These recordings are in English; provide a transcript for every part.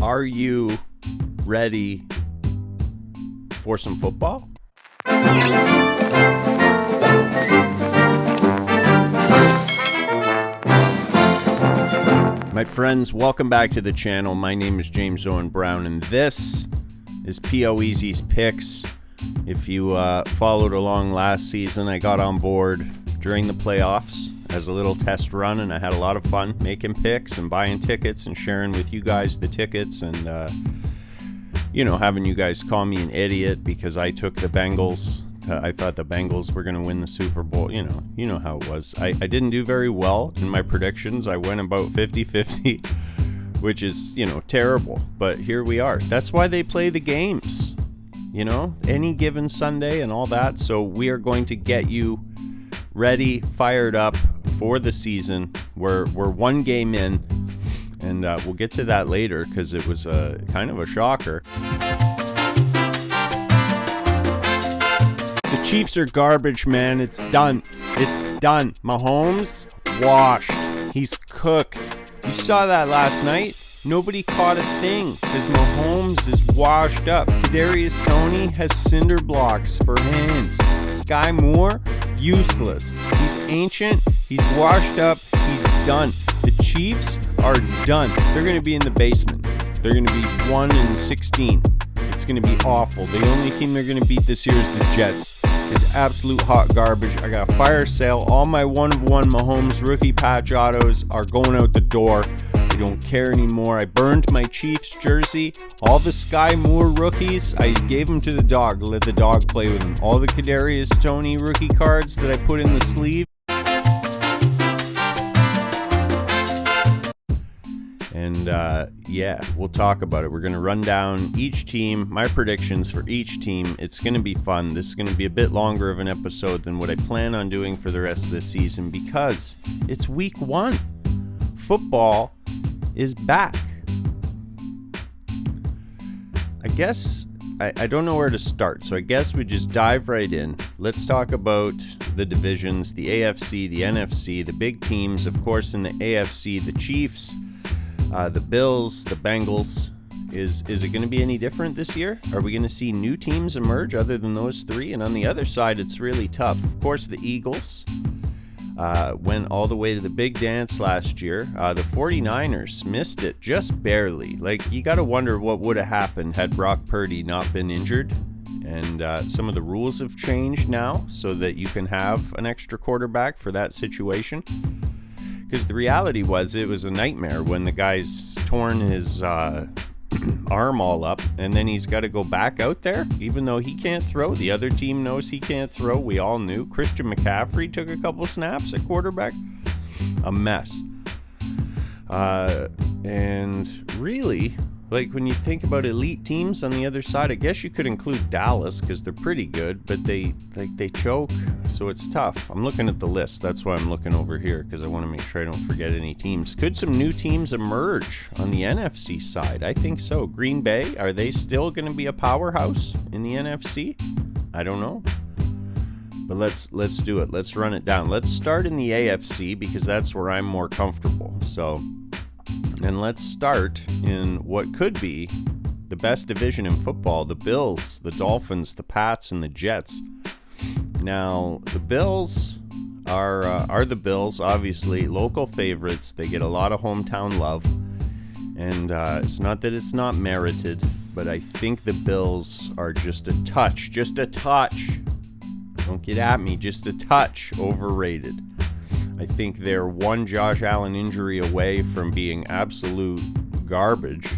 Are you ready for some football? My friends, welcome back to the channel. My name is James Owen Brown, and this is POEZ's Picks. If you followed along last season, I got on board during the playoffs as a little test run, and I had a lot of fun making picks and buying tickets and sharing with you guys the tickets and, having you guys call me an idiot because I took the Bengals. I thought the Bengals were going to win the Super Bowl. You know how it was. I didn't do very well in my predictions. I went about 50-50, which is, terrible. But here we are. That's why they play the games, any given Sunday and all that. So we are going to get you ready, fired up for the season. We're one game in, and we'll get to that later because it was kind of a shocker. The Chiefs are garbage, man. It's done. It's done. Mahomes, washed. He's cooked. You saw that last night. Nobody caught a thing because Mahomes is washed up. Kadarius Toney has cinder blocks for hands. Sky Moore, useless. He's ancient. He's washed up. He's done. The Chiefs are done. They're going to be in the basement. They're going to be 1-16. It's going to be awful. The only team they're going to beat this year is the Jets. It's absolute hot garbage. I got a fire sale. All my 1-of-1 Mahomes rookie patch autos are going out the door. I don't care anymore. I burned my Chiefs jersey. All the Sky Moore rookies, I gave them to the dog. Let the dog play with them. All the Kadarius Toney rookie cards that I put in the sleeve. And we'll talk about it. We're going to run down each team, my predictions for each team. It's going to be fun. This is going to be a bit longer of an episode than what I plan on doing for the rest of the season because it's week 1. Football is back. I guess I don't know where to start, so I guess we just dive right in. Let's talk about the divisions, the AFC, the NFC, the big teams. Of course, in the AFC, the Chiefs, the Bills, the Bengals. Is it going to be any different this year? Are we going to see new teams emerge other than those three? And on the other side, it's really tough. Of course, the Eagles went all the way to the big dance last year. The 49ers missed it just barely. You got to wonder what would have happened had Brock Purdy not been injured. And some of the rules have changed now so that you can have an extra quarterback for that situation. Because the reality was it was a nightmare when the guy's torn his arm all up, and then he's got to go back out there, even though he can't throw. The other team knows he can't throw. We all knew. Christian McCaffrey took a couple snaps at quarterback. A mess. And really, when you think about elite teams on the other side, I guess you could include Dallas because they're pretty good, but they choke, so it's tough. I'm looking at the list. That's why I'm looking over here because I want to make sure I don't forget any teams. Could some new teams emerge on the NFC side? I think so. Green Bay, are they still going to be a powerhouse in the NFC? I don't know. But let's do it. Let's run it down. Let's start in the AFC because that's where I'm more comfortable. And let's start in what could be the best division in football, the Bills, the Dolphins, the Pats, and the Jets. Now, the Bills are the Bills, obviously, local favorites. They get a lot of hometown love. And it's not that it's not merited, but I think the Bills are just a touch, don't get at me, just a touch overrated. I think they're one Josh Allen injury away from being absolute garbage,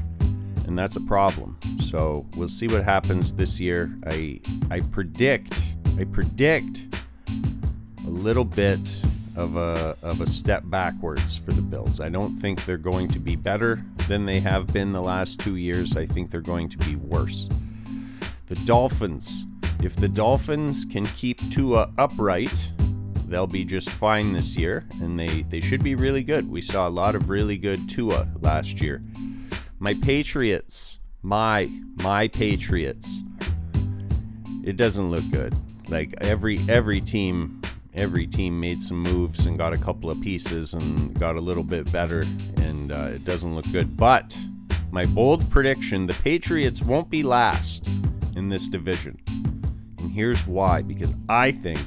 and that's a problem. So we'll see what happens this year. I predict a little bit of a step backwards for the Bills. I don't think they're going to be better than they have been the last 2 years. I think they're going to be worse. The Dolphins. If the Dolphins can keep Tua upright, they'll be just fine this year, and they should be really good. We saw a lot of really good Tua last year. My Patriots, my Patriots, it doesn't look good. Every team made some moves and got a couple of pieces and got a little bit better, and it doesn't look good. But my bold prediction, the Patriots won't be last in this division. And here's why, because I think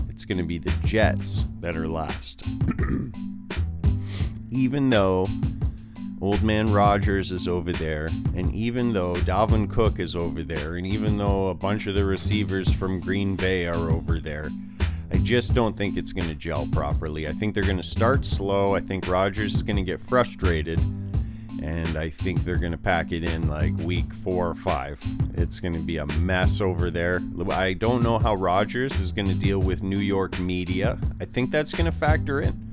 it's going to be the Jets that are last. Even though Old Man Rodgers is over there, and even though Dalvin Cook is over there, and even though a bunch of the receivers from Green Bay are over there, I just don't think it's going to gel properly. I think they're going to start slow. I think Rodgers is going to get frustrated, and I think they're going to pack it in like week 4 or 5. It's going to be a mess over there. I don't know how Rodgers is going to deal with New York media. I think that's going to factor in.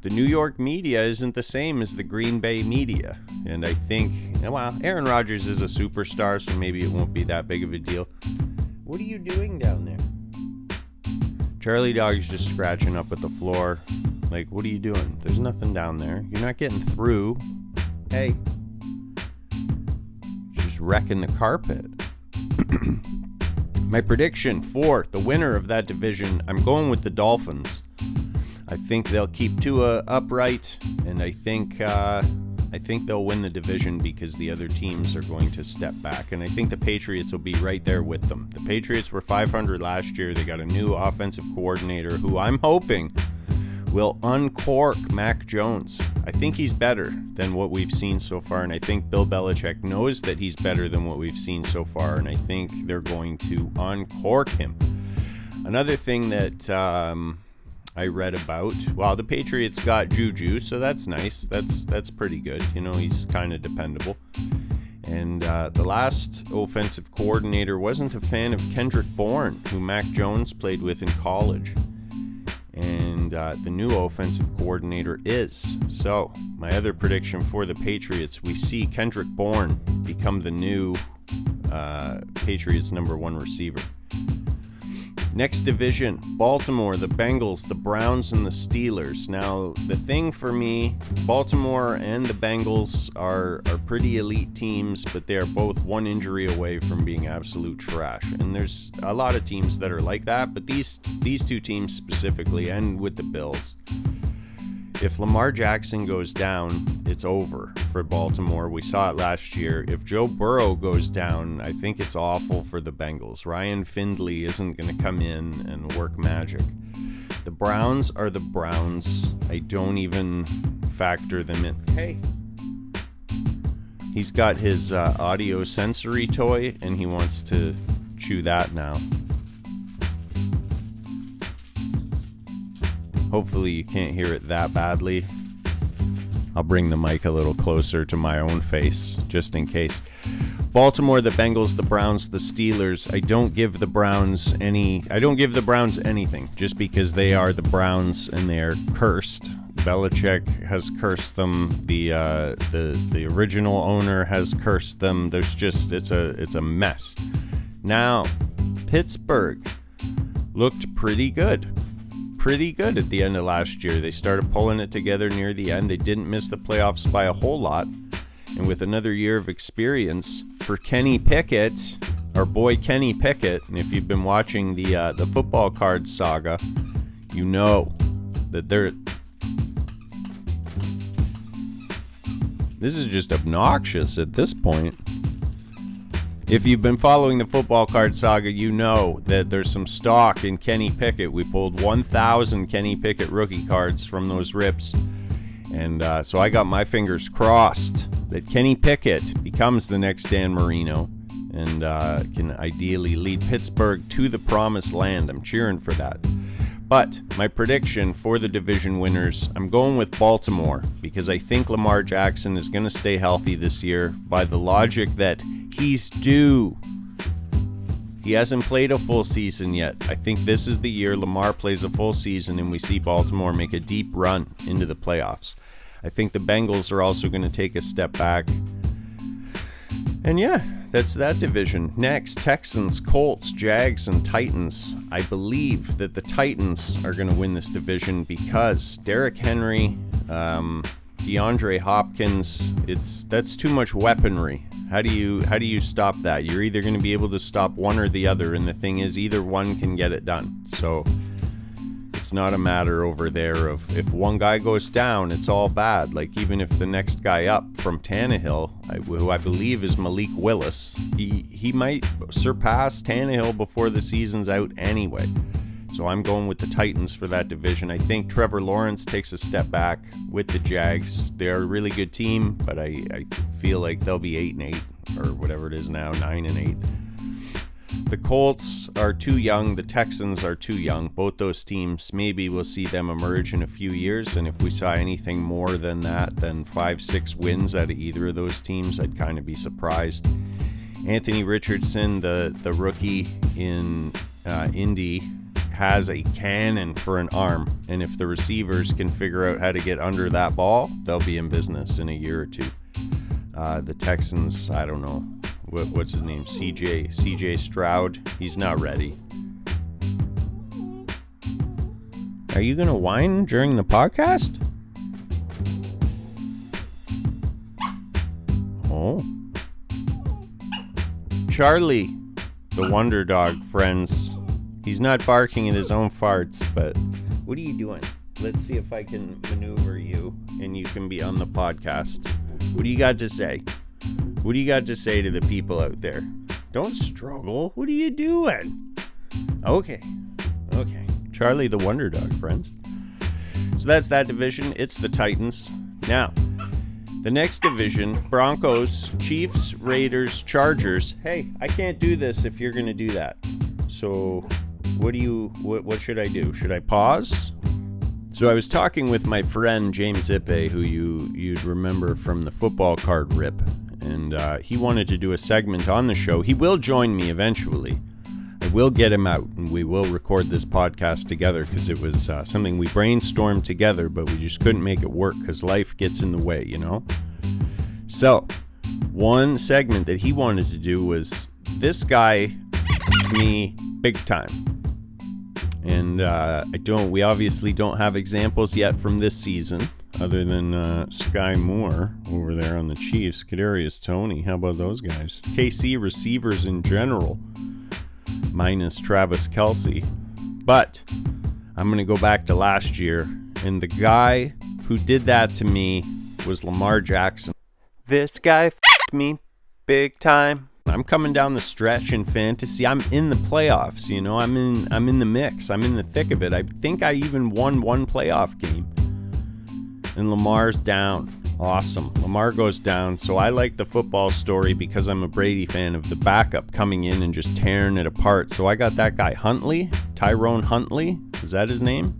The New York media isn't the same as the Green Bay media. And I think, well, Aaron Rodgers is a superstar, so maybe it won't be that big of a deal. What are you doing down there? Charlie Dog's just scratching up at the floor. Like, what are you doing? There's nothing down there. You're not getting through. Hey. Just wrecking the carpet. My prediction for the winner of that division, I'm going with the Dolphins. I think they'll keep Tua upright, and I think they'll win the division because the other teams are going to step back, and I think the Patriots will be right there with them. The Patriots were 500 last year. They got a new offensive coordinator who I'm hoping will uncork Mac Jones. I think he's better than what we've seen so far, and I think Bill Belichick knows that he's better than what we've seen so far, and I think they're going to uncork him. Another thing that I read about, well, the Patriots got Juju, so that's nice. That's pretty good. You know, he's kind of dependable. And the last offensive coordinator wasn't a fan of Kendrick Bourne, who Mac Jones played with in college. And the new offensive coordinator is. So, my other prediction for the Patriots, we see Kendrick Bourne become the new Patriots #1 receiver. Next division, Baltimore, the Bengals, the Browns, and the Steelers. Now, the thing for me, Baltimore and the Bengals are pretty elite teams, but they are both one injury away from being absolute trash. And there's a lot of teams that are like that, but these two teams specifically, and with the Bills, if Lamar Jackson goes down, it's over for Baltimore. We saw it last year. If Joe Burrow goes down, I think it's awful for the Bengals. Ryan Findlay isn't going to come in and work magic. The Browns are the Browns. I don't even factor them in. Hey. He's got his audio sensory toy, and he wants to chew that now. Hopefully you can't hear it that badly. I'll bring the mic a little closer to my own face, just in case. Baltimore, the Bengals, the Browns, the Steelers. I don't give the Browns anything, just because they are the Browns and they are cursed. Belichick has cursed them. The original owner has cursed them. There's just it's a mess. Now, Pittsburgh looked pretty good at the end of last year. They started pulling it together near the end. They didn't miss the playoffs by a whole lot. And with another year of experience for Kenny Pickett, our boy Kenny Pickett, and if you've been watching the football card saga, you know that this is just obnoxious at this point. If you've been following the football card saga, you know that there's some stock in Kenny Pickett. We pulled 1,000 Kenny Pickett rookie cards from those rips. And so I got my fingers crossed that Kenny Pickett becomes the next Dan Marino and can ideally lead Pittsburgh to the promised land. I'm cheering for that. But my prediction for the division winners, I'm going with Baltimore because I think Lamar Jackson is going to stay healthy this year by the logic that he's due. He hasn't played a full season yet. I think this is the year Lamar plays a full season and we see Baltimore make a deep run into the playoffs. I think the Bengals are also going to take a step back. And yeah, that's that division. Next, Texans, Colts, Jags, and Titans. I believe that the Titans are going to win this division because Derrick Henry, DeAndre Hopkins, that's too much weaponry. How do you stop that? You're either going to be able to stop one or the other, and the thing is either one can get it done. So the It's not a matter over there of if one guy goes down, it's all bad. Like, even if the next guy up from Tannehill, who I believe is Malik Willis, he might surpass Tannehill before the season's out anyway. So I'm going with the Titans for that division. I think Trevor Lawrence takes a step back with the Jags. They're a really good team, but I feel like they'll be 8-8 or whatever it is now, 9-8. The Colts are too young. The Texans are too young. Both those teams, maybe we'll see them emerge in a few years. And if we saw anything more than that, than 5-6 wins out of either of those teams, I'd kind of be surprised. Anthony Richardson, the rookie in Indy, has a cannon for an arm, and if the receivers can figure out how to get under that ball, they'll be in business in a year or two. The Texans, I don't know, what's his name, CJ Stroud, he's not ready. Are you gonna whine during the podcast? Oh, Charlie, the wonder dog, friends. He's not barking at his own farts, but what are you doing? Let's see if I can maneuver you and you can be on the podcast. What do you got to say? What do you got to say to the people out there? Don't struggle. What are you doing? Okay. Charlie the Wonder Dog, friends. So that's that division. It's the Titans. Now, the next division, Broncos, Chiefs, Raiders, Chargers. Hey, I can't do this if you're going to do that. So what should I do? Should I pause? So I was talking with my friend James se1ep1, who you'd remember from the football card rip, and he wanted to do a segment on the show. He will join me eventually. I will get him out, and we will record this podcast together because it was something we brainstormed together, but we just couldn't make it work because life gets in the way, you know? So, one segment that he wanted to do was this guy me big time. And we obviously don't have examples yet from this season, other than Sky Moore over there on the Chiefs, Kadarius Toney. How about those guys? KC receivers in general, minus Travis Kelce. But I'm going to go back to last year, and the guy who did that to me was Lamar Jackson. This guy f***ed me big time. I'm coming down the stretch in fantasy. I'm in the playoffs, you know. I'm in the mix. I'm in the thick of it. I think I even won one playoff game. And Lamar's down. Awesome. Lamar goes down. So I like the football story because I'm a Brady fan of the backup coming in and just tearing it apart. So I got that guy Huntley, Tyrone Huntley. Is that his name?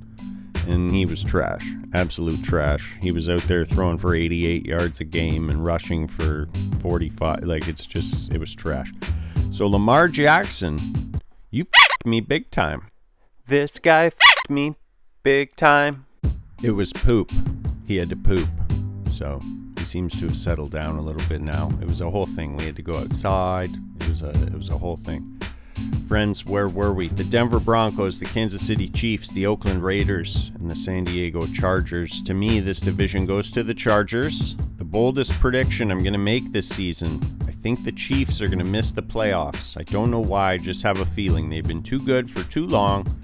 And he was trash. Absolute trash. He was out there throwing for 88 yards a game and rushing for 45. Like, it was trash. So Lamar Jackson, you f***ed me big time. This guy f***ed me big time. It was poop. He had to poop. So he seems to have settled down a little bit now. It was a whole thing. We had to go outside. It was a whole thing. Friends, where were we? The Denver Broncos, the Kansas City Chiefs, the Oakland Raiders, and the San Diego Chargers. To me, this division goes to the Chargers. The boldest prediction I'm going to make this season, I think the Chiefs are going to miss the playoffs. I don't know why, I just have a feeling. They've been too good for too long.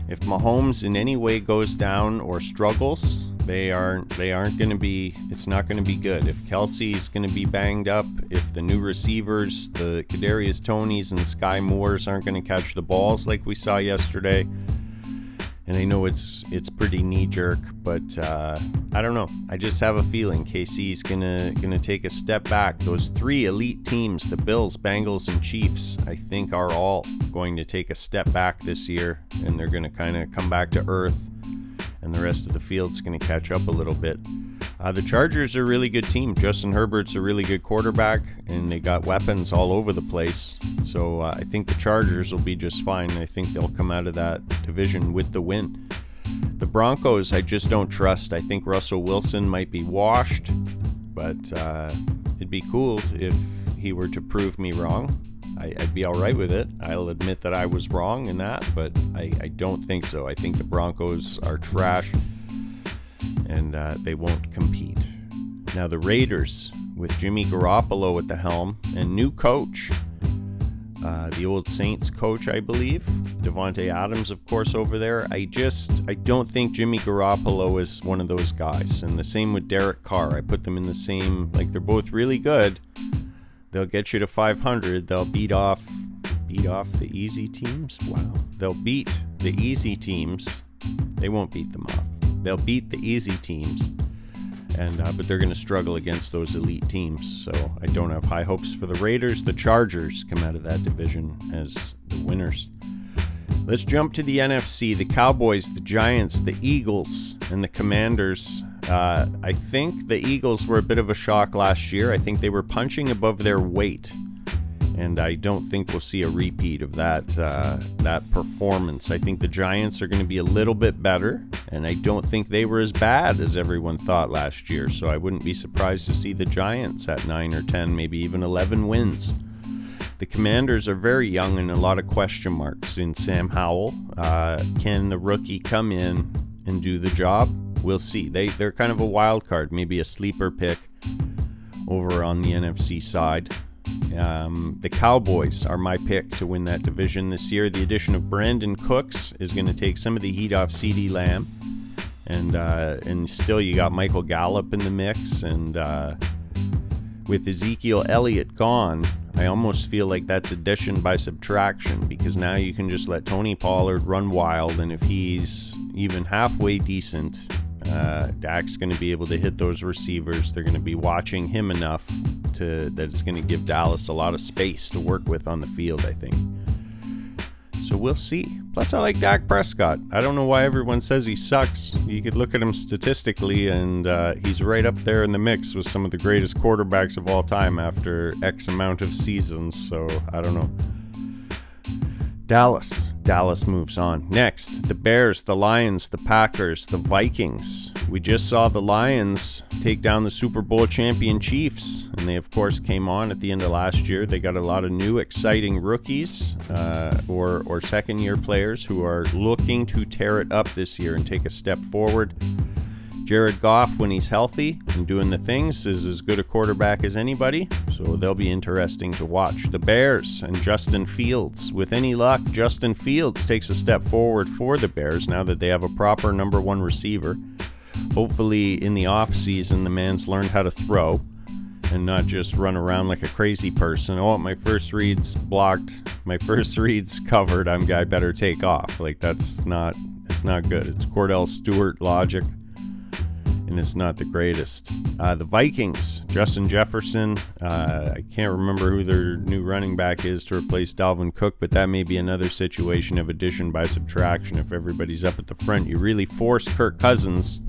If Mahomes in any way goes down or struggles, they aren't going to be, it's not going to be good. If Kelsey's going to be banged up, if the new receivers, the Kadarius Toneys and Sky Moores aren't going to catch the balls like we saw yesterday, and I know it's pretty knee-jerk, but I don't know. I just have a feeling KC's gonna take a step back. Those three elite teams, the Bills, Bengals, and Chiefs, I think are all going to take a step back this year, and they're going to kind of come back to earth, and the rest of the field's going to catch up a little bit. The Chargers are a really good team. Justin Herbert's a really good quarterback, and they got weapons all over the place. So I think the Chargers will be just fine. I think they'll come out of that division with the win. The Broncos, I just don't trust. I think Russell Wilson might be washed, but it'd be cool if he were to prove me wrong. I'd be all right with it. I'll admit that I was wrong in that, but I don't think so. I think the Broncos are trash, and they won't compete. Now the Raiders, with Jimmy Garoppolo at the helm and new coach, the old Saints coach, I believe. Devontae Adams, of course, over there. I don't think Jimmy Garoppolo is one of those guys. And the same with Derek Carr. I put them in the same, like, they're both really good. They'll get you to 500. They'll beat off the easy teams. Wow. They'll beat the easy teams. They won't beat them off. They'll beat the easy teams. But they're going to struggle against those elite teams. So I don't have high hopes for the Raiders. The Chargers come out of that division as the winners. Let's jump to the NFC. The Cowboys, the Giants, the Eagles, and the Commanders. I think the Eagles were a bit of a shock last year. I think they were punching above their weight. And I don't think we'll see a repeat of that performance. I think the Giants are going to be a little bit better, and I don't think they were as bad as everyone thought last year. So I wouldn't be surprised to see the Giants at 9 or 10, maybe even 11 wins. The Commanders are very young and a lot of question marks in Sam Howell. Can the rookie come in and do the job? We'll see. They're kind of a wild card, maybe a sleeper pick over on the NFC side. The Cowboys are my pick to win that division this year. The addition of Brandon Cooks is going to take some of the heat off CeeDee Lamb. And still you got Michael Gallup in the mix. And with Ezekiel Elliott gone, I almost feel like that's addition by subtraction, because now you can just let Tony Pollard run wild, and if he's even halfway decent, Dak's going to be able to hit those receivers. They're going to be watching him enough that it's going to give Dallas a lot of space to work with on the field, I think. So we'll see. Plus, I like Dak Prescott. I don't know why everyone says he sucks. You could look at him statistically, and he's right up there in the mix with some of the greatest quarterbacks of all time after X amount of seasons. So I don't know. Dallas moves on. Next, the Bears, the Lions, the Packers, the Vikings. We just saw the Lions take down the Super Bowl champion Chiefs, and they, of course, came on at the end of last year. They got a lot of new, exciting rookies or second-year players who are looking to tear it up this year and take a step forward. Jared Goff, when he's healthy and doing the things, is as good a quarterback as anybody, so they'll be interesting to watch. The Bears and Justin Fields. With any luck, Justin Fields takes a step forward for the Bears now that they have a proper number one receiver. Hopefully, in the offseason, the man's learned how to throw and not just run around like a crazy person. Oh, my first read's blocked. My first read's covered. I better take off. Like, it's not good. It's Cordell Stewart logic, and it's not the greatest. The Vikings, Justin Jefferson. I can't remember who their new running back is to replace Dalvin Cook, but that may be another situation of addition by subtraction. If everybody's up at the front, you really force Kirk Cousins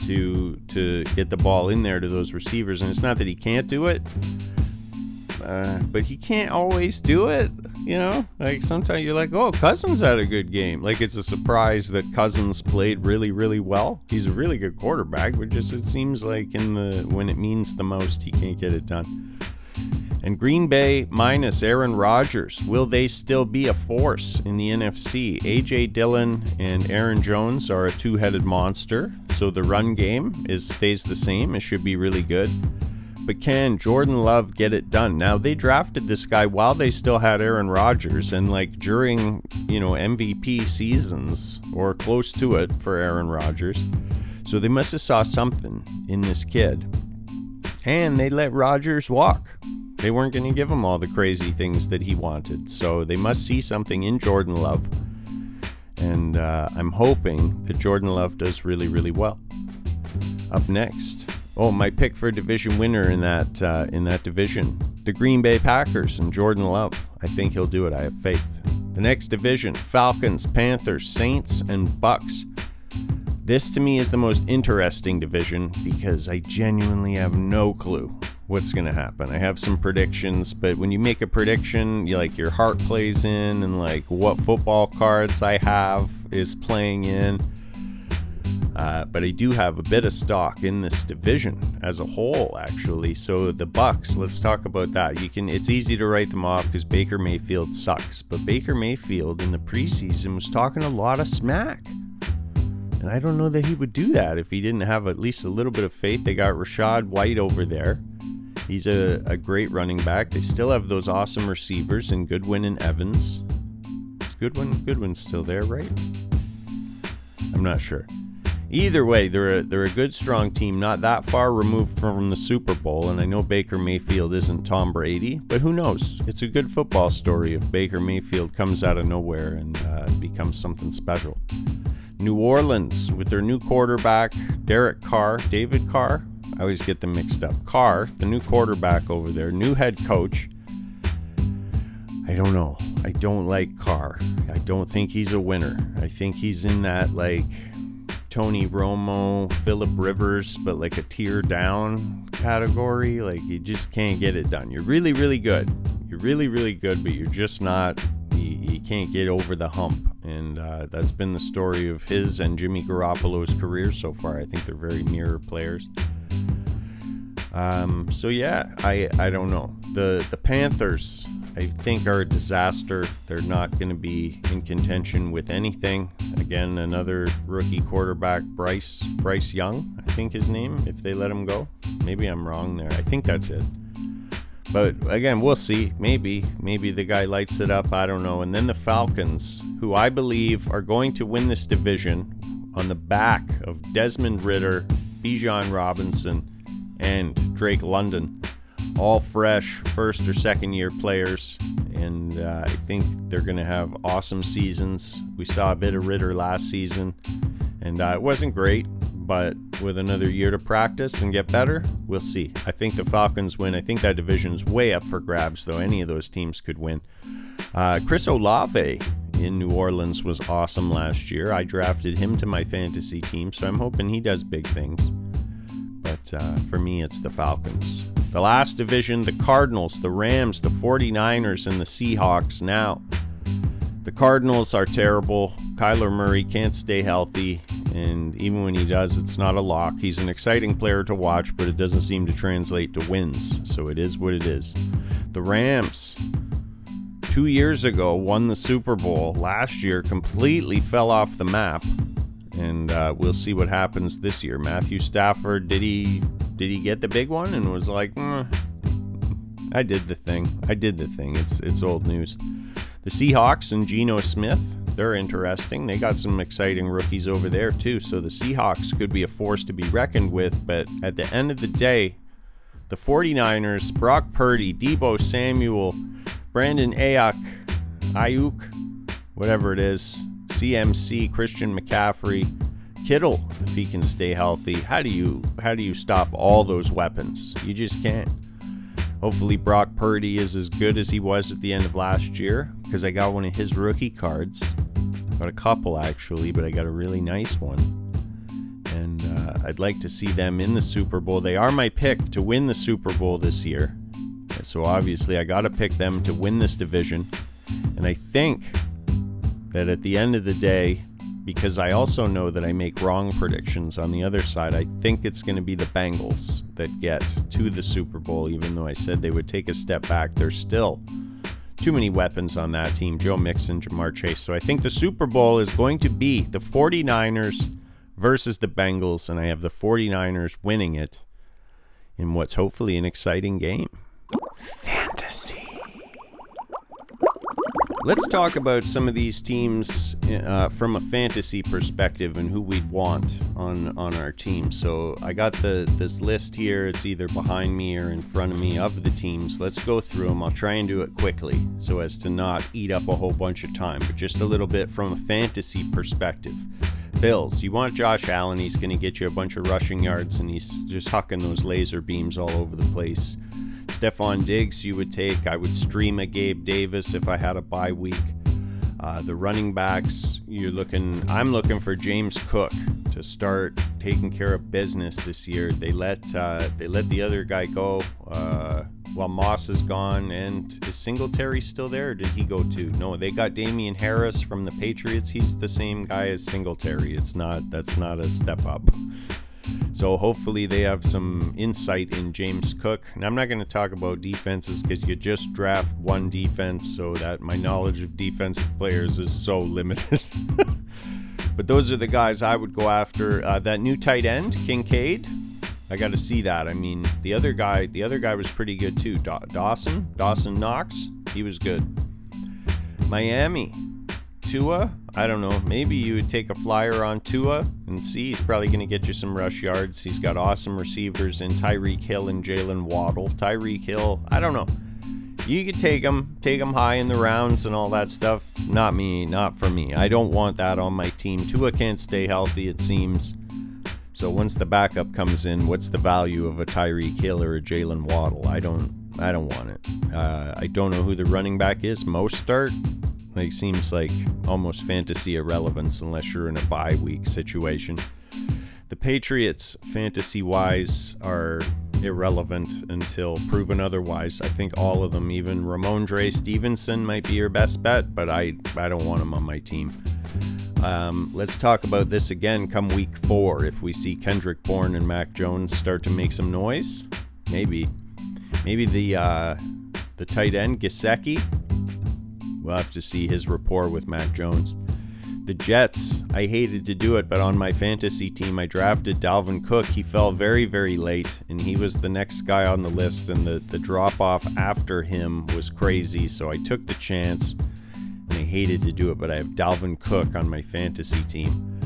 to get the ball in there to those receivers. And it's not that he can't do it, but he can't always do it. You know, like sometimes you're like, oh, Cousins had a good game. Like, it's a surprise that Cousins played really, really well. He's a really good quarterback, but just it seems like when it means the most, he can't get it done. And Green Bay minus Aaron Rodgers. Will they still be a force in the NFC? A.J. Dillon and Aaron Jones are a two-headed monster, so the run game stays the same. It should be really good. But can Jordan Love get it done? Now, they drafted this guy while they still had Aaron Rodgers, and like during, MVP seasons or close to it for Aaron Rodgers. So they must have saw something in this kid. And they let Rodgers walk. They weren't going to give him all the crazy things that he wanted. So they must see something in Jordan Love. And I'm hoping that Jordan Love does really, really well. Up next, my pick for a division winner in that division, the Green Bay Packers and Jordan Love. I think he'll do it. I have faith. The next division, Falcons, Panthers, Saints, and Bucks. This to me is the most interesting division because I genuinely have no clue what's going to happen. I have some predictions, but when you make a prediction, your heart plays in, and like what football cards I have is playing in. But I do have a bit of stock in this division as a whole, actually. So the Bucks, let's talk about that. It's easy to write them off because Baker Mayfield sucks. But Baker Mayfield in the preseason was talking a lot of smack. And I don't know that he would do that if he didn't have at least a little bit of faith. They got Rachaad White over there. He's a great running back. They still have those awesome receivers in Goodwin and Evans. Is Goodwin's still there, right? I'm not sure. Either way, they're a good, strong team, not that far removed from the Super Bowl, and I know Baker Mayfield isn't Tom Brady, but who knows? It's a good football story if Baker Mayfield comes out of nowhere and becomes something special. New Orleans, with their new quarterback, David Carr, I always get them mixed up. Carr, the new quarterback over there, new head coach. I don't know. I don't like Carr. I don't think he's a winner. I think he's in that, like, Tony Romo, Phillip Rivers, but like a tier down category. Like, you just can't get it done. You're really, really good. You're really, really good, but you're just not, you can't get over the hump. And that's been the story of his and Jimmy Garoppolo's careers so far. I think they're very mirror players. So yeah, I don't know. The Panthers, I think, are a disaster. They're not going to be in contention with anything. Again, another rookie quarterback, Bryce Young, I think his name, if they let him go. Maybe I'm wrong there. I think that's it. But again, we'll see. Maybe the guy lights it up. I don't know. And then the Falcons, who I believe are going to win this division on the back of Desmond Ridder, Bijan Robinson, and Drake London. All fresh first or second year players, and I think they're going to have awesome seasons. We saw a bit of Ridder last season, and it wasn't great, but with another year to practice and get better, we'll see. I think the Falcons win. I think that division's way up for grabs, though. Any of those teams could win. Chris Olave in New Orleans was awesome last year. I drafted him to my fantasy team, so I'm hoping he does big things. But for me, it's the Falcons. The last division, the Cardinals, the Rams, the 49ers, and the Seahawks. Now, the Cardinals are terrible. Kyler Murray can't stay healthy, and even when he does, it's not a lock. He's an exciting player to watch, but it doesn't seem to translate to wins, so it is what it is. The Rams, 2 years ago, won the Super Bowl. Last year, completely fell off the map. And we'll see what happens this year. Matthew Stafford, did he get the big one and was like, I did the thing. It's old news. The Seahawks and Geno Smith, they're interesting. They got some exciting rookies over there too. So the Seahawks could be a force to be reckoned with. But at the end of the day, the 49ers, Brock Purdy, Deebo Samuel, Brandon Ayuk, whatever it is, CMC, Christian McCaffrey, Kittle, if he can stay healthy. How do you stop all those weapons? You just can't. Hopefully Brock Purdy is as good as he was at the end of last year, because I got one of his rookie cards. Got a couple actually, but I got a really nice one. And I'd like to see them in the Super Bowl. They are my pick to win the Super Bowl this year. So obviously I got to pick them to win this division. And I think that at the end of the day, because I also know that I make wrong predictions on the other side, I think it's going to be the Bengals that get to the Super Bowl, even though I said they would take a step back. There's still too many weapons on that team, Joe Mixon, Jamar Chase. So I think the Super Bowl is going to be the 49ers versus the Bengals, and I have the 49ers winning it in what's hopefully an exciting game. Fantasy. Let's talk about some of these teams from a fantasy perspective and who we'd want on our team. So I got this list here. It's either behind me or in front of me of the teams. Let's go through them. I'll try and do it quickly so as to not eat up a whole bunch of time, but just a little bit from a fantasy perspective. Bills, you want Josh Allen. He's going to get you a bunch of rushing yards, and he's just hucking those laser beams all over the place. Stephon Diggs you would take. I would stream a Gabe Davis if I had a bye week. The running backs, I'm looking for James Cook to start taking care of business this year. They let the other guy go while Moss is gone. And is Singletary still there, or did he go too? No, they got Damian Harris from the Patriots. He's the same guy as Singletary. That's not a step up. So hopefully they have some insight in James Cook. And I'm not going to talk about defenses because you just draft one defense, so that my knowledge of defensive players is so limited. But those are the guys I would go after. That new tight end, Kincaid, I got to see that. I mean, the other guy was pretty good too. Dawson Knox, he was good. Miami, Tua, I don't know. Maybe you would take a flyer on Tua and see. He's probably going to get you some rush yards. He's got awesome receivers in Tyreek Hill and Jalen Waddle. Tyreek Hill, I don't know. You could take him high in the rounds and all that stuff. Not me, not for me. I don't want that on my team. Tua can't stay healthy, it seems. So once the backup comes in, what's the value of a Tyreek Hill or a Jalen Waddle? I don't want it. I don't know who the running back is. Mostert, like, seems like almost fantasy irrelevance unless you're in a bye week situation. The Patriots, fantasy-wise, are irrelevant until proven otherwise. I think all of them, even Ramondre Stevenson might be your best bet, but I don't want him on my team. Let's talk about this again come week 4. If we see Kendrick Bourne and Mac Jones start to make some noise, maybe the tight end Gesicki. We'll have to see his rapport with Mac Jones. The Jets, I hated to do it, but on my fantasy team, I drafted Dalvin Cook. He fell very, very late, and he was the next guy on the list, and the drop-off after him was crazy, so I took the chance, and I hated to do it, but I have Dalvin Cook on my fantasy team.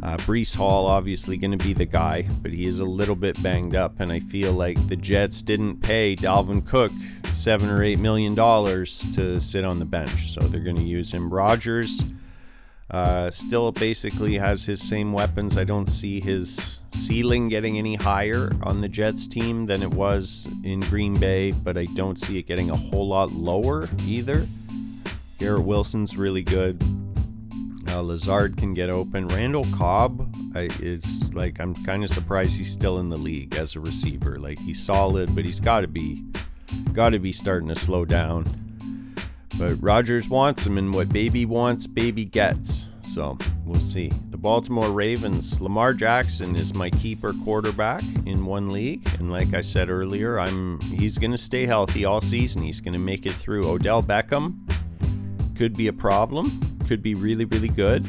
Breece Hall, obviously going to be the guy, but he is a little bit banged up, and I feel like the Jets didn't pay Dalvin Cook $7 or $8 million to sit on the bench, so they're going to use him. Rodgers still basically has his same weapons. I don't see his ceiling getting any higher on the Jets team than it was in Green Bay, but I don't see it getting a whole lot lower either. Garrett Wilson's really good. Lazard can get open. Randall Cobb I'm kind of surprised he's still in the league as a receiver. Like, he's solid, but he's got to be starting to slow down. But Rodgers wants him, and what baby wants, baby gets. So we'll see. The Baltimore Ravens, Lamar Jackson is my keeper quarterback in one league, and like I said earlier, he's going to stay healthy all season. He's going to make it through. Odell Beckham could be a problem. Could be really, really good.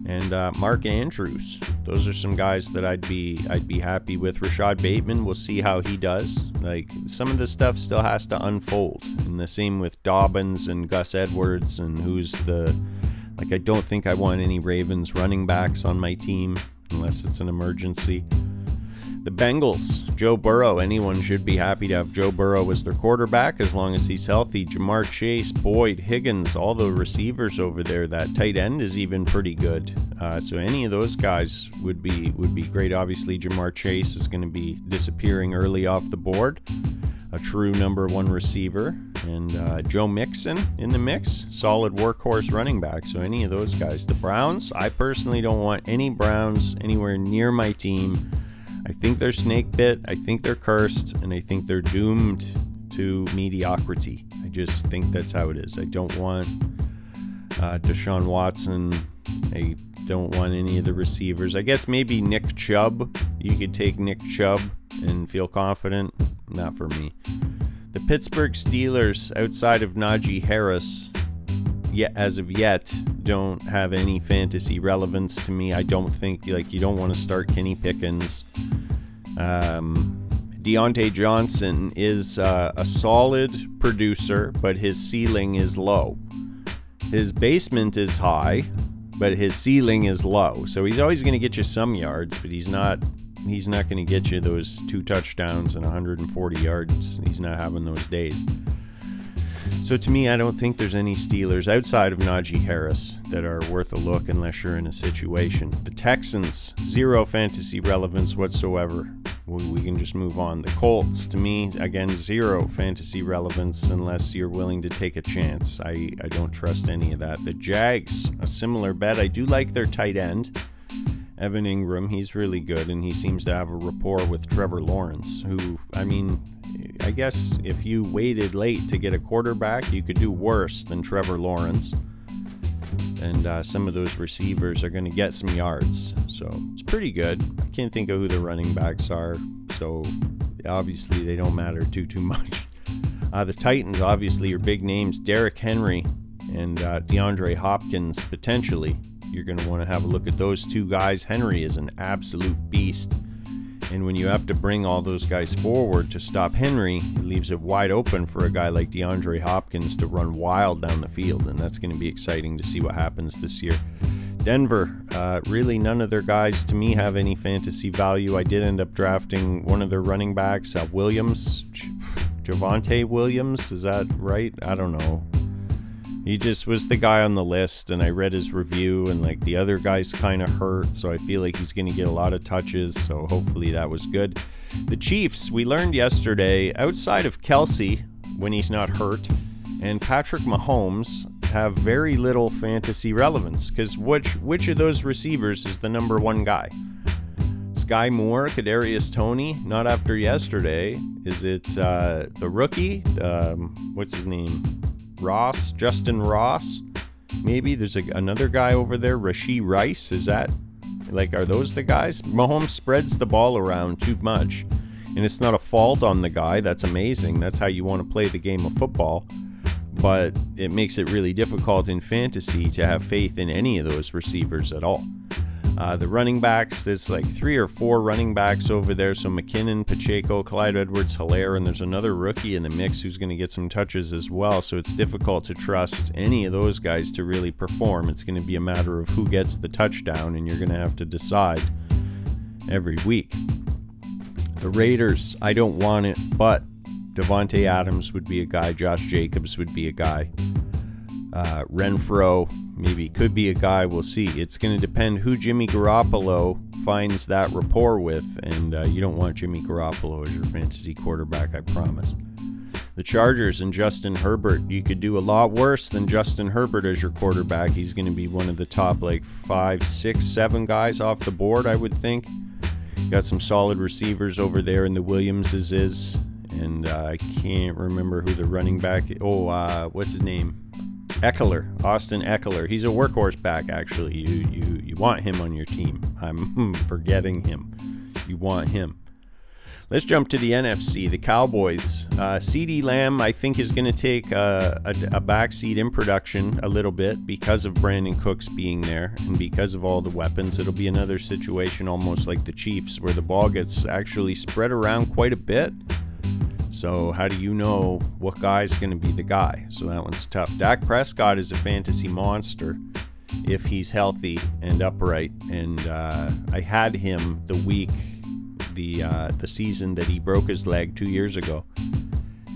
And Mark Andrews. Those are some guys that I'd be happy with. Rashad Bateman, we'll see how he does. Like, some of this stuff still has to unfold. And the same with Dobbins and Gus Edwards and I don't think I want any Ravens running backs on my team unless it's an emergency. The Bengals, Joe Burrow. Anyone should be happy to have Joe Burrow as their quarterback as long as he's healthy. Jamar Chase, Boyd, Higgins, all the receivers over there. That tight end is even pretty good. So any of those guys would be great. Obviously, Jamar Chase is going to be disappearing early off the board. A true number 1 receiver. And Joe Mixon in the mix. Solid workhorse running back. So any of those guys. The Browns, I personally don't want any Browns anywhere near my team. I think they're snake bit, I think they're cursed, and I think they're doomed to mediocrity. I just think that's how it is. I don't want Deshaun Watson. I don't want any of the receivers. I guess maybe Nick Chubb. You could take Nick Chubb and feel confident. Not for me. The Pittsburgh Steelers, outside of Najee Harris, as of yet, don't have any fantasy relevance to me. I don't think, you don't want to start Kenny Pickens. Deontay Johnson is a solid producer, but his ceiling is low. His basement is high, but his ceiling is low. So he's always going to get you some yards, but he's not going to get you those 2 touchdowns and 140 yards. He's not having those days. So to me, I don't think there's any Steelers outside of Najee Harris that are worth a look unless you're in a situation. The Texans, 0 fantasy relevance whatsoever. We can just move on. The Colts, to me, again, 0 fantasy relevance unless you're willing to take a chance. I don't trust any of that. The Jags, a similar bet. I do like their tight end, Evan Ingram. He's really good, and he seems to have a rapport with Trevor Lawrence, who, I guess if you waited late to get a quarterback, you could do worse than Trevor Lawrence. And some of those receivers are going to get some yards. So it's pretty good. I can't think of who the running backs are. So obviously they don't matter too much. The Titans, obviously, your big names, Derrick Henry and DeAndre Hopkins, potentially. You're going to want to have a look at those 2 guys. Henry is an absolute beast. And when you have to bring all those guys forward to stop Henry, it leaves it wide open for a guy like DeAndre Hopkins to run wild down the field, and that's going to be exciting to see what happens this year. Denver, really none of their guys to me have any fantasy value. I did end up drafting one of their running backs, Williams, Javonte Williams, is that right? I don't know. He just was the guy on the list, and I read his review, and like the other guy's kind of hurt, so I feel like he's going to get a lot of touches, so hopefully that was good. The Chiefs, we learned yesterday, outside of Kelsey, when he's not hurt, and Patrick Mahomes, have very little fantasy relevance, because which of those receivers is the number one guy? Sky Moore, Kadarius Toney, not after yesterday. Is it the rookie? What's his name? Justin Ross, maybe. There's another guy over there, Rashee Rice. Is that, like, are those the guys? Mahomes spreads the ball around too much, and it's not a fault on the guy. That's amazing. That's how you want to play the game of football, but it makes it really difficult in fantasy to have faith in any of those receivers at all. The running backs, there's like 3 or 4 running backs over there. So McKinnon, Pacheco, Clyde Edwards-Helaire, and there's another rookie in the mix who's going to get some touches as well. So it's difficult to trust any of those guys to really perform. It's going to be a matter of who gets the touchdown, and you're going to have to decide every week. The Raiders, I don't want it, but Devontae Adams would be a guy. Josh Jacobs would be a guy. Renfro maybe could be a guy. We'll see. It's going to depend who Jimmy Garoppolo finds that rapport with, and you don't want Jimmy Garoppolo as your fantasy quarterback, I promise. The Chargers and Justin Herbert, you could do a lot worse than Justin Herbert as your quarterback. He's going to be one of the top 5, 6, 7 guys off the board, I would think. Got some solid receivers over there in the Williamses is, and I can't remember who the running back is. What's his name? Austin Eckler. He's a workhorse back, actually. You want him on your team. I'm forgetting him. You want him. Let's jump to the NFC, the Cowboys. CeeDee Lamb, I think, is going to take a backseat in production a little bit because of Brandon Cooks being there and because of all the weapons. It'll be another situation almost like the Chiefs, where the ball gets actually spread around quite a bit. So how do you know what guy's going to be the guy? So that one's tough. Dak Prescott is a fantasy monster if he's healthy and upright. And I had him the season that he broke his leg 2 years ago.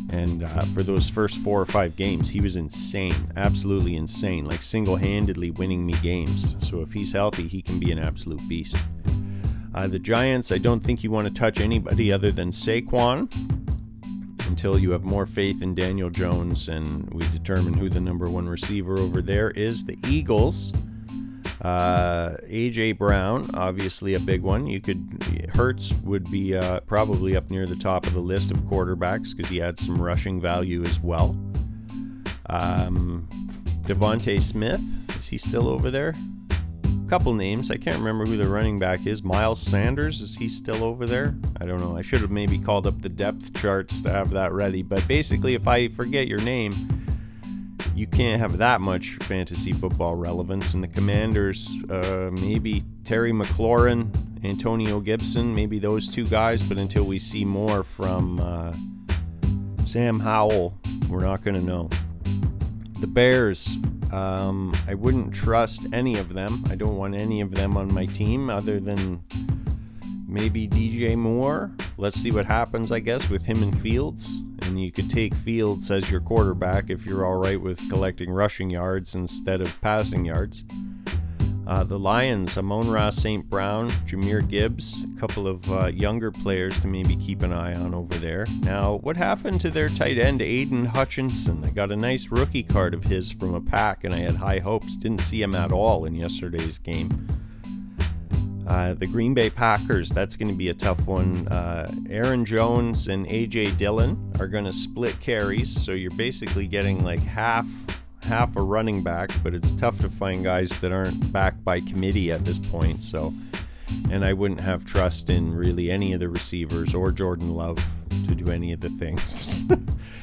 And for those first 4 or 5 games, he was insane, absolutely insane, like single-handedly winning me games. So if he's healthy, he can be an absolute beast. The Giants, I don't think you want to touch anybody other than Saquon until you have more faith in Daniel Jones and we determine who the number 1 receiver over there is. The Eagles, A.J. Brown, obviously a big one. Hurts would be probably up near the top of the list of quarterbacks because he had some rushing value as well. Devontae Smith, is he still over there? Couple names. I can't remember who the running back is. Miles Sanders, is he still over there? I don't know. I should have maybe called up the depth charts to have that ready. But basically, if I forget your name, you can't have that much fantasy football relevance. And the Commanders, maybe Terry McLaurin, Antonio Gibson, maybe those 2 guys. But until we see more from Sam Howell, we're not going to know. The Bears, I wouldn't trust any of them. I don't want any of them on my team other than maybe DJ Moore. Let's see what happens, I guess, with him and Fields. And you could take Fields as your quarterback if you're all right with collecting rushing yards instead of passing yards. The Lions, Amon-Ra St. Brown, Jahmyr Gibbs, a couple of younger players to maybe keep an eye on over there. Now, what happened to their tight end, Aiden Hutchinson? I got a nice rookie card of his from a pack, and I had high hopes. Didn't see him at all in yesterday's game. The Green Bay Packers, that's going to be a tough one. Aaron Jones and A.J. Dillon are going to split carries, so you're basically getting like half a running back, but it's tough to find guys that aren't backed by committee at this point. So, and I wouldn't have trust in really any of the receivers or Jordan Love to do any of the things.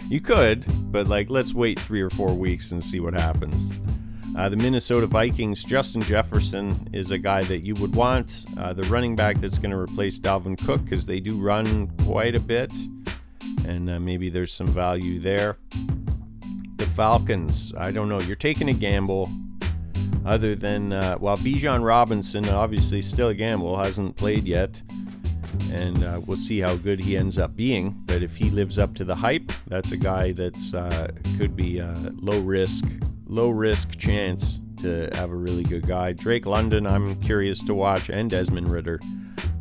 You could, but let's wait 3 or 4 weeks and see what happens. The Minnesota Vikings, Justin Jefferson is a guy that you would want. The running back that's going to replace Dalvin Cook, because they do run quite a bit, and maybe there's some value there. The Falcons, I don't know. You're taking a gamble. Other than, Bijan Robinson, obviously still a gamble, hasn't played yet. And we'll see how good he ends up being. But if he lives up to the hype, that's a guy that's could be a low risk chance to have a really good guy. Drake London, I'm curious to watch, and Desmond Ridder.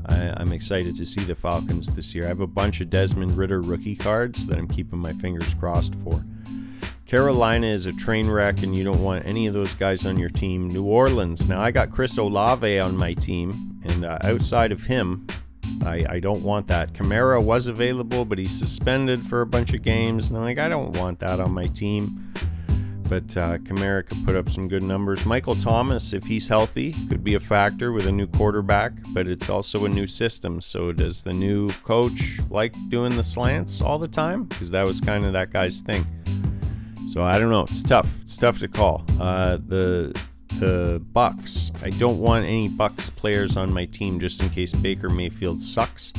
I'm excited to see the Falcons this year. I have a bunch of Desmond Ridder rookie cards that I'm keeping my fingers crossed for. Carolina is a train wreck, and you don't want any of those guys on your team. New Orleans, now I got Chris Olave on my team, and outside of him, I don't want that. Kamara was available, but he's suspended for a bunch of games, and I don't want that on my team. But Kamara could put up some good numbers. Michael Thomas, if he's healthy, could be a factor with a new quarterback, but it's also a new system. So does the new coach like doing the slants all the time? Because that was kind of that guy's thing. So I don't know. It's tough. It's tough to call. The Bucks. I don't want any Bucks players on my team just in case Baker Mayfield sucks.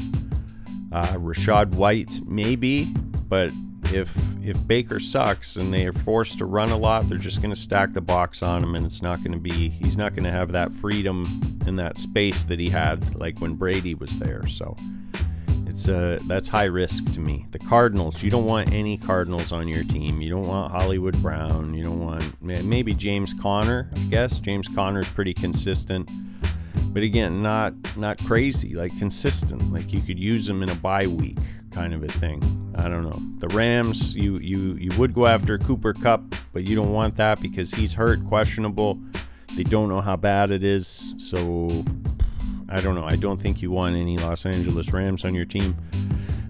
Rashad White, maybe. But if Baker sucks and they are forced to run a lot, they're just going to stack the box on him, and he's not going to have that freedom and that space that he had like when Brady was there. So that's high risk to me. The Cardinals, you don't want any Cardinals on your team. You don't want Hollywood Brown. You don't want maybe James Conner. I guess James Conner is pretty consistent, but again, not crazy, like consistent. Like you could use him in a bye week kind of a thing. I don't know. The Rams, you would go after Cooper Kupp, but you don't want that because he's hurt, questionable. They don't know how bad it is, so I don't know. I don't think you want any Los Angeles Rams on your team.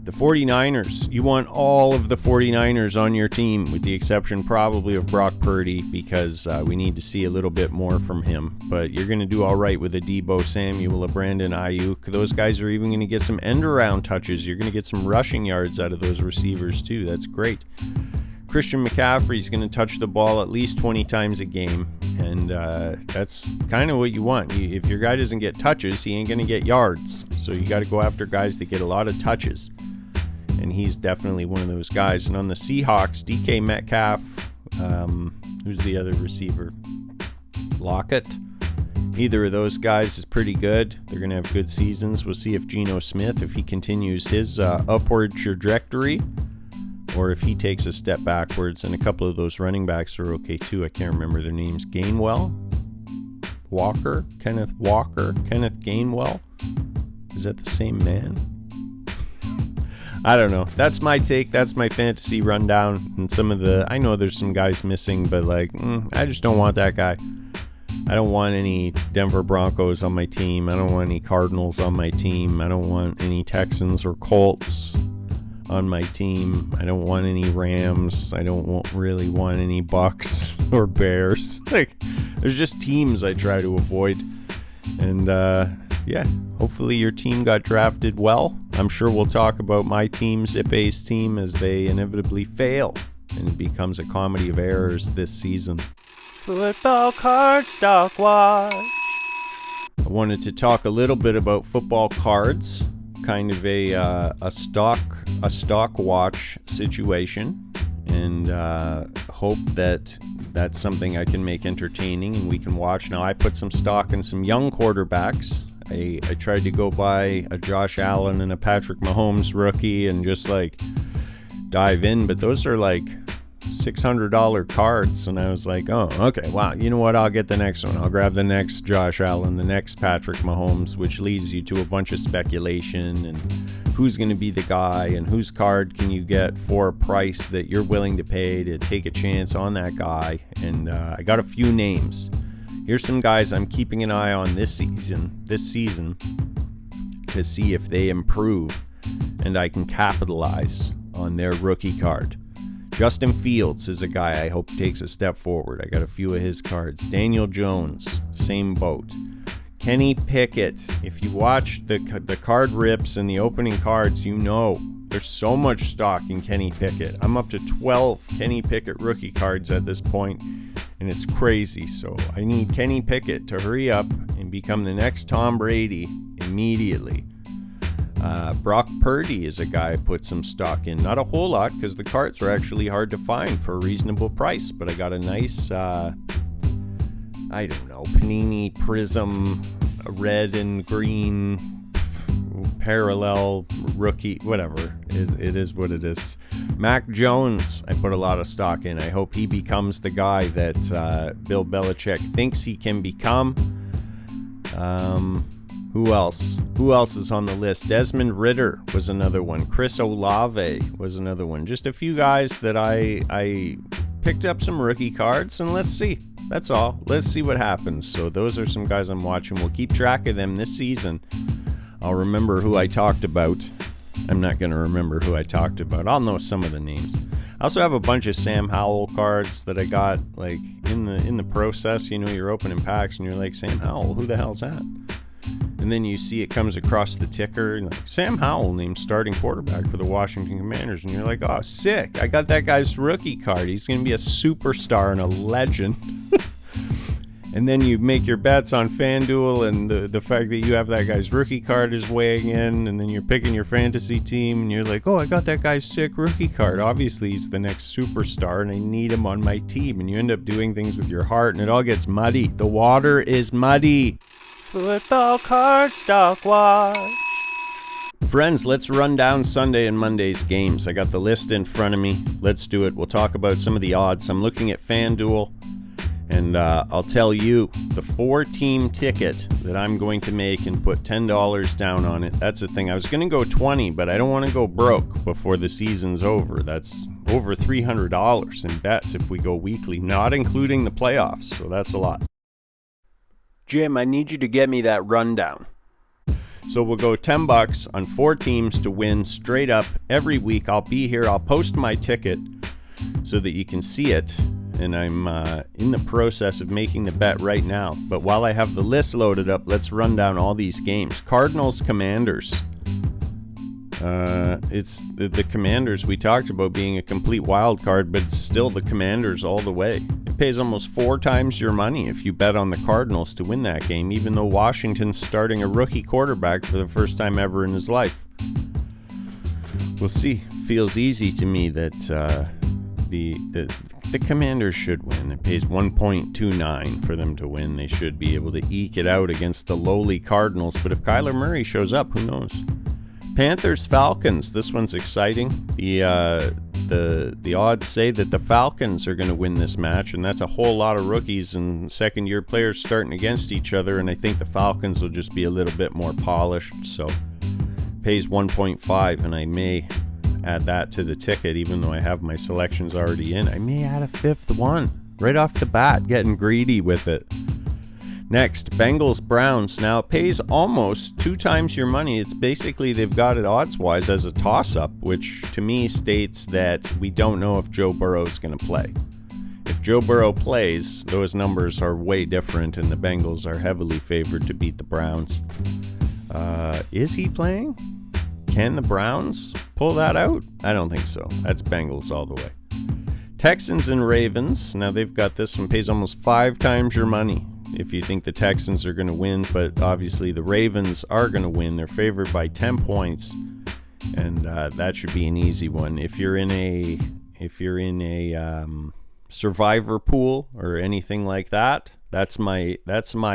The 49ers, you want all of the 49ers on your team, with the exception probably of Brock Purdy, because we need to see a little bit more from him. But you're going to do all right with a Deebo Samuel, a Brandon Ayuk. Those guys are even going to get some end-around touches. You're going to get some rushing yards out of those receivers too. That's great. Christian McCaffrey's going to touch the ball at least 20 times a game, and that's kind of what you want. If your guy doesn't get touches, he ain't going to get yards. So you got to go after guys that get a lot of touches, and he's definitely one of those guys. And on the Seahawks, DK Metcalf, who's the other receiver? Lockett. Either of those guys is pretty good. They're going to have good seasons. We'll see if Geno Smith, if he continues his upward trajectory, or if he takes a step backwards. And a couple of those running backs are okay too. I can't remember their names. Kenneth Walker, Kenneth Gainwell. Is that the same man? I don't know. That's my take. That's my fantasy rundown. And I know there's some guys missing, but I just don't want that guy. I don't want any Denver Broncos on my team. I don't want any Cardinals on my team. I don't want any Texans or Colts on my team. I don't want any Rams. I don't really want any Bucks or Bears. There's just teams I try to avoid. And hopefully your team got drafted well. I'm sure we'll talk about my team, se1ep1's team, as they inevitably fail, and it becomes a comedy of errors this season. Football card stock watch. I wanted to talk a little bit about football cards, kind of a stock watch situation, and hope that that's something I can make entertaining and we can watch. Now, I put some stock in some young quarterbacks. I tried to go buy a Josh Allen and a Patrick Mahomes rookie and just dive in, but those are $600 cards, and I was like, oh, okay, wow, you know what, I'll get the next one. I'll grab the next Josh Allen, the next Patrick Mahomes, which leads you to a bunch of speculation and who's going to be the guy and whose card can you get for a price that you're willing to pay to take a chance on that guy. And I got a few names. Here's some guys I'm keeping an eye on this season to see if they improve and I can capitalize on their rookie card. Justin Fields is a guy I hope takes a step forward. I got a few of his cards. Daniel Jones, same boat. Kenny Pickett. If you watch the card rips and the opening cards, you know there's so much stock in Kenny Pickett. I'm up to 12 Kenny Pickett rookie cards at this point, and it's crazy. So I need Kenny Pickett to hurry up and become the next Tom Brady immediately. Brock Purdy is a guy I put some stock in. Not a whole lot, because the cards are actually hard to find for a reasonable price. But I got a nice, I don't know, Panini Prism, red and green, parallel rookie, whatever. It is what it is. Mac Jones, I put a lot of stock in. I hope he becomes the guy that Bill Belichick thinks he can become. Who else? Who else is on the list? Desmond Ridder was another one. Chris Olave was another one. Just a few guys that I picked up some rookie cards, and let's see. That's all. Let's see what happens. So those are some guys I'm watching. We'll keep track of them this season. I'll remember who I talked about. I'm not going to remember who I talked about. I'll know some of the names. I also have a bunch of Sam Howell cards that I got like in the process. You know, you're opening packs and you're like, Sam Howell, who the hell's that? And then you see it comes across the ticker, and like, Sam Howell named starting quarterback for the Washington Commanders. And you're like, oh, sick. I got that guy's rookie card. He's going to be a superstar and a legend. And then you make your bets on FanDuel, and the fact that you have that guy's rookie card is weighing in. And then you're picking your fantasy team, and you're like, oh, I got that guy's sick rookie card. Obviously, he's the next superstar, and I need him on my team. And you end up doing things with your heart, and it all gets muddy. The water is muddy. Football card stock watch. Friends, let's run down Sunday and Monday's games. I got the list in front of me. Let's do it. We'll talk about some of the odds. I'm looking at FanDuel, and I'll tell you the 4-team ticket that I'm going to make and put $10 down on it. That's the thing. I was going to go 20, but I don't want to go broke before the season's over. That's over $300 in bets if we go weekly, not including the playoffs. So that's a lot. Jim, I need you to get me that rundown. So we'll go $10 on 4 teams to win straight up every week. I'll be here. I'll post my ticket so that you can see it. And I'm in the process of making the bet right now. But while I have the list loaded up, let's run down all these games. Cardinals, Commanders. It's the Commanders. We talked about being a complete wild card, but it's still the Commanders all the way. It pays almost 4 times your money if you bet on the Cardinals to win that game, even though Washington's starting a rookie quarterback for the first time ever in his life. We'll see. Feels easy to me that the Commanders should win. It pays 1.29 for them to win. They should be able to eke it out against the lowly Cardinals, but if Kyler Murray shows up, who knows? Panthers, Falcons. This one's exciting. The odds say that the Falcons are going to win this match, and that's a whole lot of rookies and second-year players starting against each other, and I think the Falcons will just be a little bit more polished, so pays 1.5, and I may add that to the ticket, even though I have my selections already in. I may add a 5th one right off the bat, getting greedy with it. Next, Bengals, Browns. Now, it pays almost 2 times your money. It's basically, they've got it odds-wise as a toss-up, which to me states that we don't know if Joe Burrow is going to play. If Joe Burrow plays, those numbers are way different, and the Bengals are heavily favored to beat the Browns. Is he playing? Can the Browns pull that out? I don't think so. That's Bengals all the way. Texans and Ravens. Now, they've got this one. Pays almost 5 times your money if you think the Texans are going to win, but obviously the Ravens are going to win. They're favored by 10 points, and that should be an easy one. If you're in a survivor pool or anything like that, that's my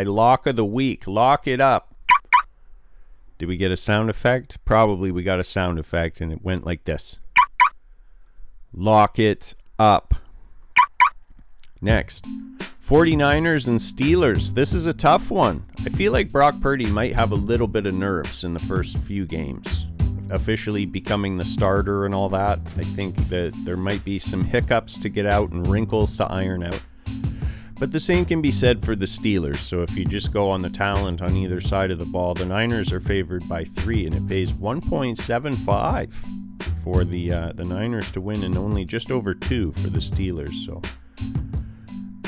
lock of the week. Lock it up. Did we get a sound effect? Probably we got a sound effect, and it went like this. Lock it up. Next, 49ers and Steelers. This is a tough one. I feel like Brock Purdy might have a little bit of nerves in the first few games. Officially becoming the starter and all that. I think that there might be some hiccups to get out and wrinkles to iron out. But the same can be said for the Steelers. So if you just go on the talent on either side of the ball, the Niners are favored by 3, and it pays 1.75 for the Niners to win, and only just over 2 for the Steelers. So,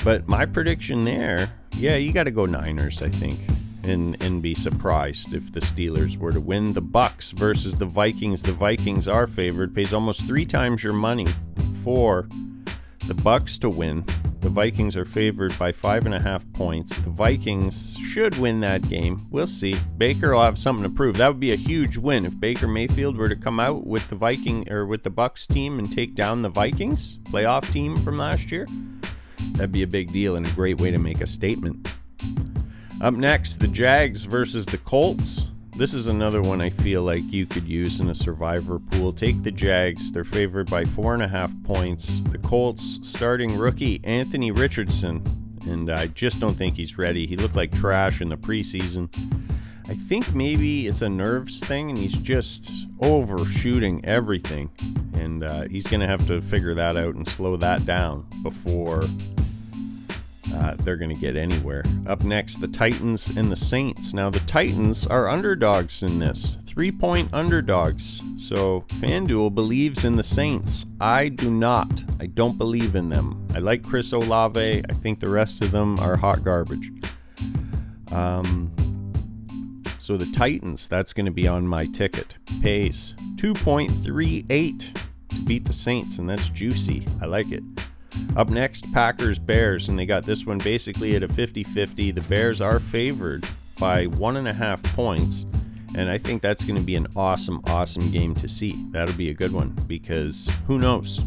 but my prediction there, yeah, you got to go Niners, I think, and be surprised if the Steelers were to win. The Bucks versus the Vikings. The Vikings are favored. Pays almost 3 times your money for the Bucks to win. The Vikings are favored by 5.5 points. The Vikings should win that game. We'll see. Baker will have something to prove. That would be a huge win if Baker Mayfield were to come out with the with the Bucs team and take down the Vikings, playoff team from last year. That'd be a big deal and a great way to make a statement. Up next, the Jags versus the Colts. This is another one I feel like you could use in a survivor pool. Take the Jags. They're favored by 4.5 points. The Colts starting rookie Anthony Richardson, and I just don't think he's ready. He looked like trash in the preseason. I think maybe it's a nerves thing, and he's just overshooting everything. And he's going to have to figure that out and slow that down before they're going to get anywhere. Up next, the Titans and the Saints. Now, the Titans are underdogs in this. 3-point underdogs. So, FanDuel believes in the Saints. I do not. I don't believe in them. I like Chris Olave. I think the rest of them are hot garbage. So, the Titans, that's going to be on my ticket. Pays 2.38 to beat the Saints, and that's juicy. I like it. Up next, Packers-Bears, and they got this one basically at a 50-50. The Bears are favored by 1.5 points, and I think that's going to be an awesome, awesome game to see. That'll be a good one, because who knows?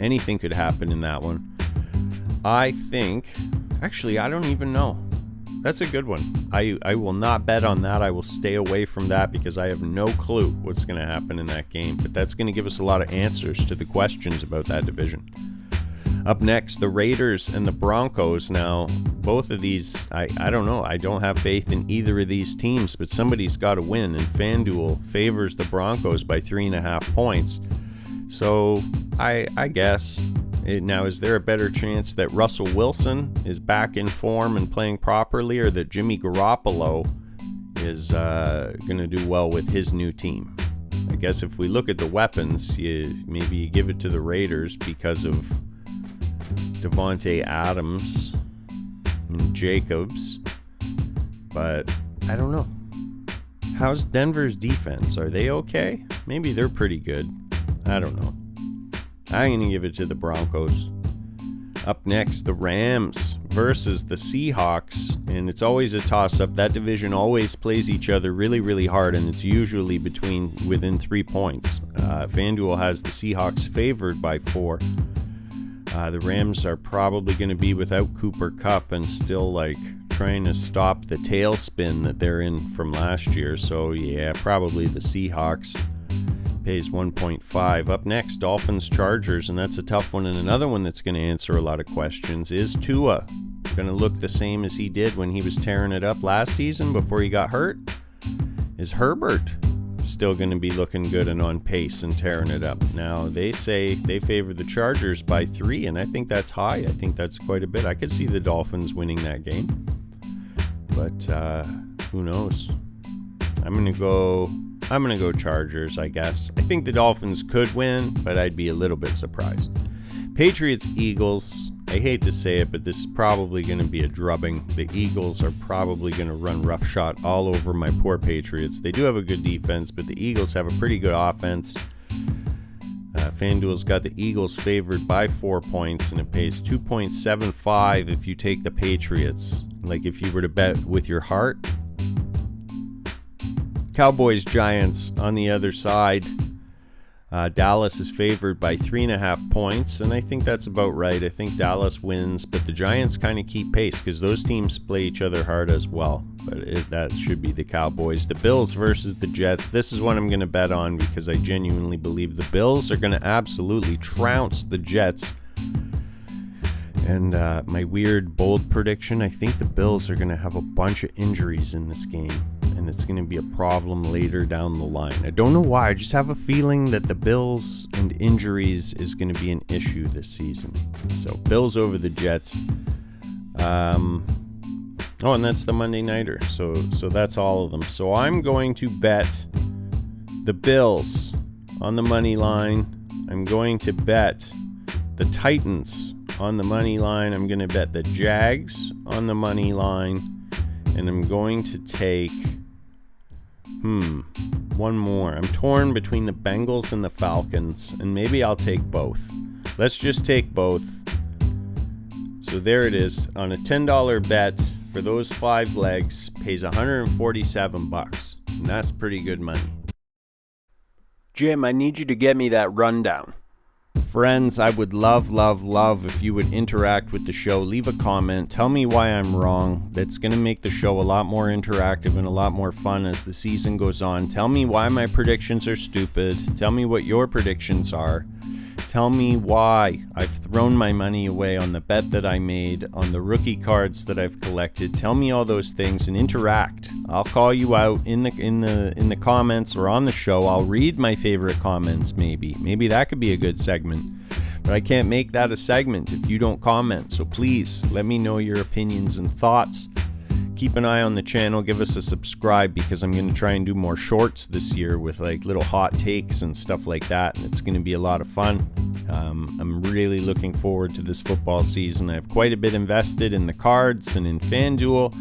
Anything could happen in that one. I think, actually, I don't even know. That's a good one. I will not bet on that. I will stay away from that because I have no clue what's going to happen in that game, but that's going to give us a lot of answers to the questions about that division. Up next, the Raiders and the Broncos. Now, both of these, I don't know. I don't have faith in either of these teams, but somebody's got to win, and FanDuel favors the Broncos by 3.5 points. So, I guess. Now, is there a better chance that Russell Wilson is back in form and playing properly, or that Jimmy Garoppolo is going to do well with his new team? I guess if we look at the weapons, maybe you give it to the Raiders because of Devontae Adams and Jacobs, but I don't know. How's Denver's defense? Are they okay? Maybe they're pretty good. I don't know. I'm going to give it to the Broncos. Up next, the Rams versus the Seahawks, and it's always a toss-up. That division always plays each other really, really hard, and it's usually within 3 points. FanDuel has the Seahawks favored by 4. The Rams are probably going to be without Cooper Kupp and still trying to stop the tailspin that they're in from last year. So yeah, probably the Seahawks. Pays 1.5. Up next, Dolphins Chargers, and that's a tough one, and another one that's going to answer a lot of questions. Is Tua going to look the same as he did when he was tearing it up last season before he got hurt? Is Herbert still going to be looking good and on pace and tearing it up? Now, they say they favor the Chargers by 3, and I think that's high. I think that's quite a bit. I could see the Dolphins winning that game, but who knows? I'm going to go Chargers, I guess. I think the Dolphins could win, but I'd be a little bit surprised. Patriots-Eagles. I hate to say it, but this is probably going to be a drubbing. The Eagles are probably going to run roughshod all over my poor Patriots. They do have a good defense, but the Eagles have a pretty good offense. FanDuel's got the Eagles favored by 4 points, and it pays 2.75 if you take the Patriots. Like if you were to bet with your heart. Cowboys-Giants on the other side. Dallas is favored by 3.5 points, and I think that's about right. I think Dallas wins, but the Giants kind of keep pace because those teams play each other hard as well. But that should be the Cowboys. The Bills versus the Jets. This is what I'm going to bet on because I genuinely believe the Bills are going to absolutely trounce the Jets. And my weird, bold prediction, I think the Bills are going to have a bunch of injuries in this game, and it's going to be a problem later down the line. I don't know why. I just have a feeling that the Bills and injuries is going to be an issue this season. So Bills over the Jets. Oh, and that's the Monday Nighter. So that's all of them. So I'm going to bet the Bills on the money line. I'm going to bet the Titans on the money line. I'm going to bet the Jags on the money line. And I'm going to take one more. I'm torn between the Bengals and the Falcons, and maybe I'll take both. Let's just take both. So there it is. On a $10 bet for those 5 legs, pays $147. And that's pretty good money. Jim, I need you to get me that rundown. Friends, I would love if you would interact with the show. Leave a comment. Tell me why I'm wrong. That's going to make the show a lot more interactive and a lot more fun as the season goes on. Tell me why my predictions are stupid. Tell me what your predictions are. Tell me why I've thrown my money away on the bet that I made, on the rookie cards that I've collected. Tell me all those things and interact. I'll call you out in the comments or on the show. I'll read my favorite comments maybe. Maybe that could be a good segment. But I can't make that a segment if you don't comment. So please let me know your opinions and thoughts. Keep an eye on the channel. Give us a subscribe because I'm going to try and do more shorts this year with like little hot takes and stuff like that. And it's going to be a lot of fun. I'm really looking forward to this football season. I have quite a bit invested in the cards and in FanDuel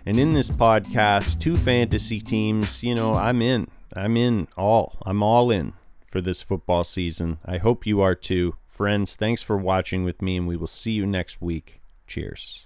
and in this podcast. 2 fantasy teams. You know, I'm all in for this football season. I hope you are too. Friends, thanks for watching with me, and we will see you next week. Cheers.